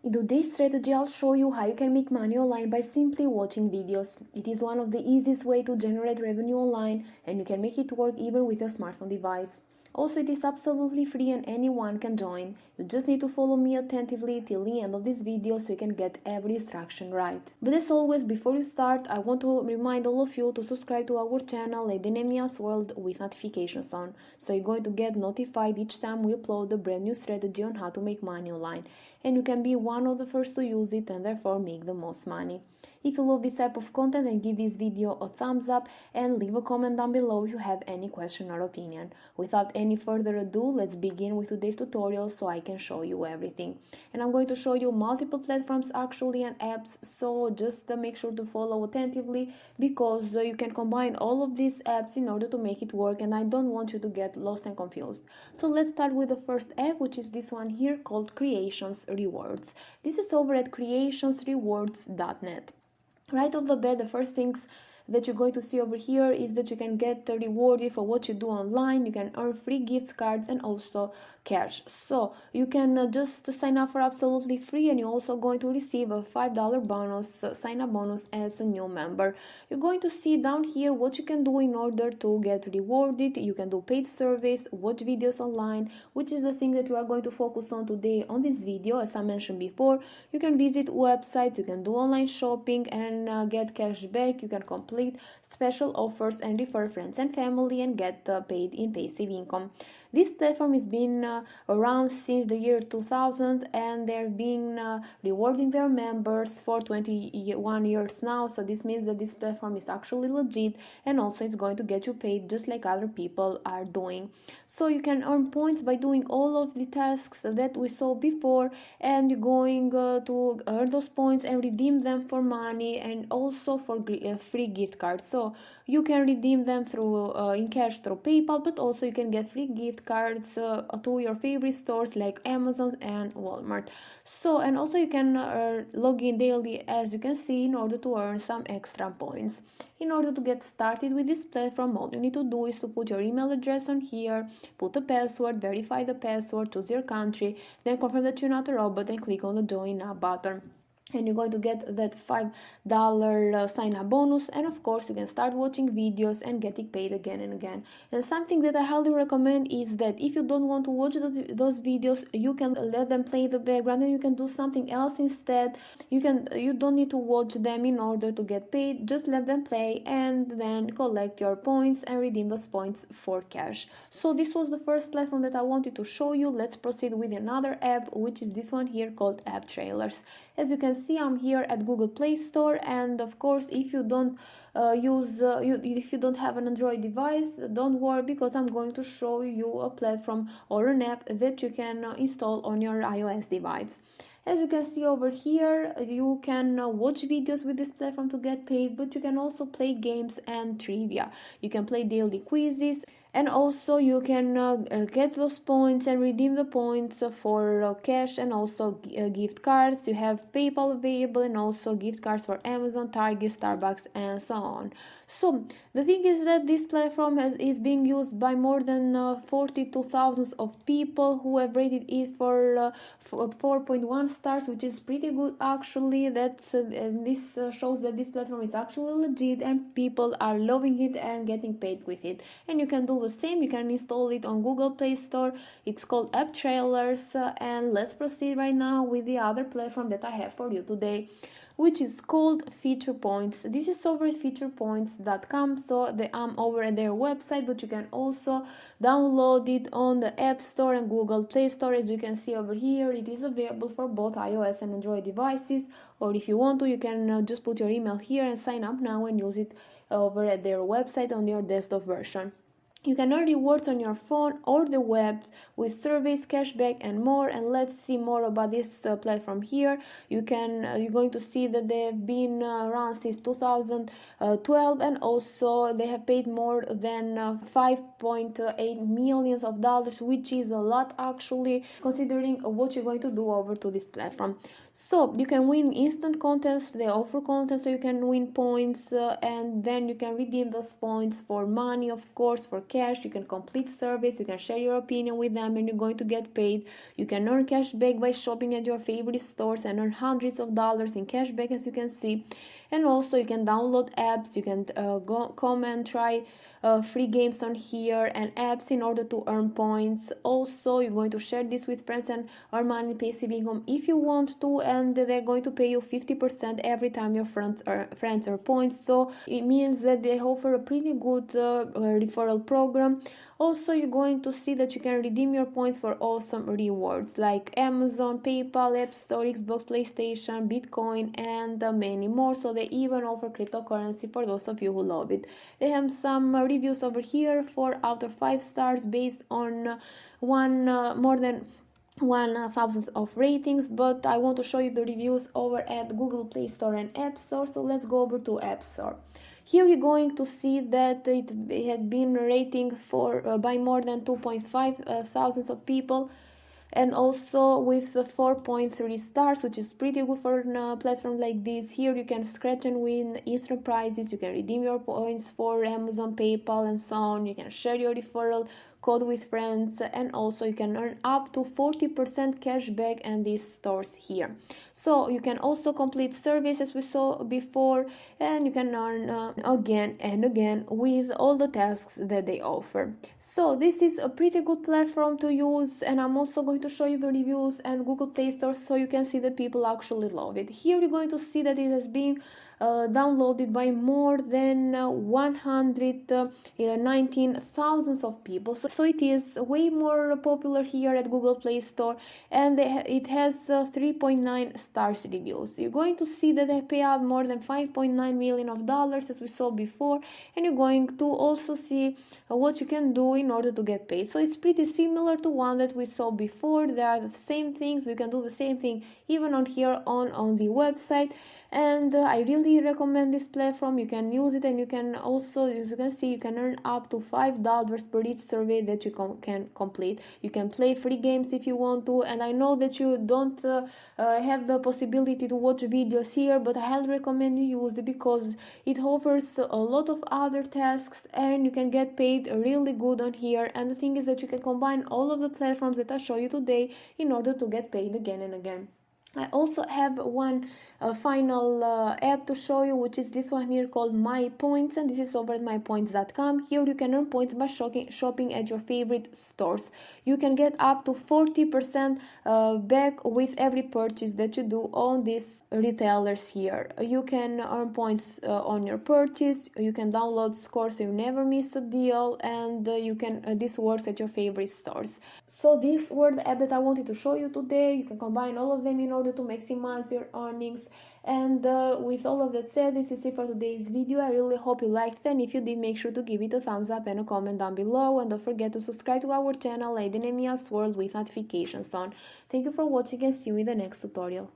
In today's strategy, I'll show you how you can make money online by simply watching videos. It is one of the easiest way to generate revenue online, and you can make it work even with your smartphone device. Also, it is absolutely free and anyone can join. You just need to follow me attentively till the end of this video so you can get every instruction right. But as always, before you start, I want to remind all of you to subscribe to our channel Lady Nemia's World with notifications on, so you're going to get notified each time we upload a brand new strategy on how to make money online, and you can be one of the first to use it and therefore make the most money. If you love this type of content, then give this video a thumbs up and leave a comment down below if you have any question or opinion. Without any further ado, let's begin with today's tutorial so I can show you everything. And I'm going to show you multiple platforms actually and apps, so just make sure to follow attentively because you can combine all of these apps in order to make it work, and I don't want you to get lost and confused. So let's start with the first app, which is this one here called Creations Rewards. This is over at creationsrewards.net. Right off the bat, the first things that you're going to see over here is that you can get rewarded for what you do online. You can earn free gift cards and also cash. So you can just sign up for absolutely free, and you're also going to receive a $5 bonus, sign up bonus as a new member. You're going to see down here what you can do in order to get rewarded. You can do paid service, watch videos online, which is the thing that we are going to focus on today on this video. As I mentioned before, you can visit websites, you can do online shopping and get cash back. You can complete special offers and refer friends and family and get paid in passive income. This platform has been around since the year 2000, and they've been rewarding their members for 21 years now. So this means that this platform is actually legit, and also it's going to get you paid just like other people are doing. So you can earn points by doing all of the tasks that we saw before, and you're going to earn those points and redeem them for money and also for free gift cards. So you can redeem them through in cash through PayPal, but also you can get free gift cards to your favorite stores like Amazon and Walmart. So, and also you can log in daily, as you can see, in order to earn some extra points. In order to get started with this platform, all you need to do is to put your email address on here, put a password, verify the password, choose your country, then confirm that you're not a robot and click on the join now button. And you're going to get that $5 sign-up bonus, and of course you can start watching videos and getting paid again and again. And something that I highly recommend is that if you don't want to watch those videos, you can let them play in the background and you can do something else instead. You don't need to watch them in order to get paid. Just let them play and then collect your points and redeem those points for cash. So this was the first platform that I wanted to show you. Let's proceed with another app, which is this one here called App Trailers. As you can see, I'm here at Google Play Store, and of course if you don't if you don't have an Android device, don't worry, because I'm going to show you a platform or an app that you can install on your iOS device. As you can see over here, you can watch videos with this platform to get paid, but you can also play games and trivia. You can play daily quizzes, and also you can get those points and redeem the points for cash and also gift cards. You have PayPal available and also gift cards for Amazon, Target, Starbucks, and so on. So the thing is that this platform is being used by more than 42,000 of people who have rated it for 4.1 stars, which is pretty good actually. This shows that this platform is actually legit and people are loving it and getting paid with it. And you can do the same. You can install it on Google Play Store. It's called App Trailers, and let's proceed right now with the other platform that I have for you today, which is called Feature Points. This is over at featurepoints.com, so I'm over at their website, but you can also download it on the App Store and Google Play Store. As you can see over here, it is available for both iOS and Android devices, or if you want to, you can just put your email here and sign up now and use it over at their website on your desktop version. You can earn rewards on your phone or the web with surveys, cashback, and more. And let's see more about this platform here. You're going to see that they've been around since 2012, and also they have paid more than $5.8 million, which is a lot actually, considering what you're going to do over to this platform. So you can win instant contests. They offer contests so you can win points, and then you can redeem those points for money, of course, for cash, you can complete surveys, you can share your opinion with them, and you're going to get paid. You can earn cash back by shopping at your favorite stores and earn hundreds of dollars in cash back, as you can see. And also you can download apps, you can come and try free games on here and apps in order to earn points. Also, you're going to share this with friends and earn money, passive income if you want to, and they're going to pay you 50% every time your friends earn points. So it means that they offer a pretty good referral program. Also, you're going to see that you can redeem your points for awesome rewards like Amazon, PayPal, App Store, Xbox, PlayStation, Bitcoin, and many more. So they even offer cryptocurrency for those of you who love it. They have some reviews over here, 4 out of 5 stars based on more than 1,000 of ratings, but I want to show you the reviews over at Google Play Store and App Store. So let's go over to App Store. Here you're going to see that it had been rating for by more than 2.5 thousands of people, and also with 4.3 stars, which is pretty good for a platform like this. Here you can scratch and win instant prizes, you can redeem your points for Amazon, PayPal, and so on. You can share your referral code with friends, and also you can earn up to 40% cash back in these stores here. So you can also complete surveys as we saw before, and you can earn again and again with all the tasks that they offer. So this is a pretty good platform to use, and I'm also going to show you the reviews and Google Play Store so you can see that people actually love it. Here you're going to see that it has been downloaded by more than 119,000 of people. So it is way more popular here at Google Play Store, and it has 3.9 stars reviews. You're going to see that they pay out more than $5.9 million as we saw before, and you're going to also see what you can do in order to get paid. So it's pretty similar to one that we saw before. They are the same things. You can do the same thing even on here on the website, and I really recommend this platform. You can use it, and you can also, as you can see, you can earn up to $5 per each survey that you can complete. You can play free games if you want to, and I know that you don't have the possibility to watch videos here, but I highly recommend you use it because it offers a lot of other tasks and you can get paid really good on here. And the thing is that you can combine all of the platforms that I show you today in order to get paid again and again. I also have one final app to show you, which is this one here called My Points, and this is over at mypoints.com. Here you can earn points by shopping at your favorite stores. You can get up to 40% back with every purchase that you do on these retailers here. You can earn points on your purchase. You can download scores so you never miss a deal, and you can this works at your favorite stores. So these were the apps that I wanted to show you today. You can combine all of them in order to maximize your earnings. And with all of that said, this is it for today's video. I really hope you liked it, and if you did, make sure to give it a thumbs up and a comment down below, and don't forget to subscribe to our channel Lady Nemia's World with notifications on. Thank you for watching, and see you in the next tutorial.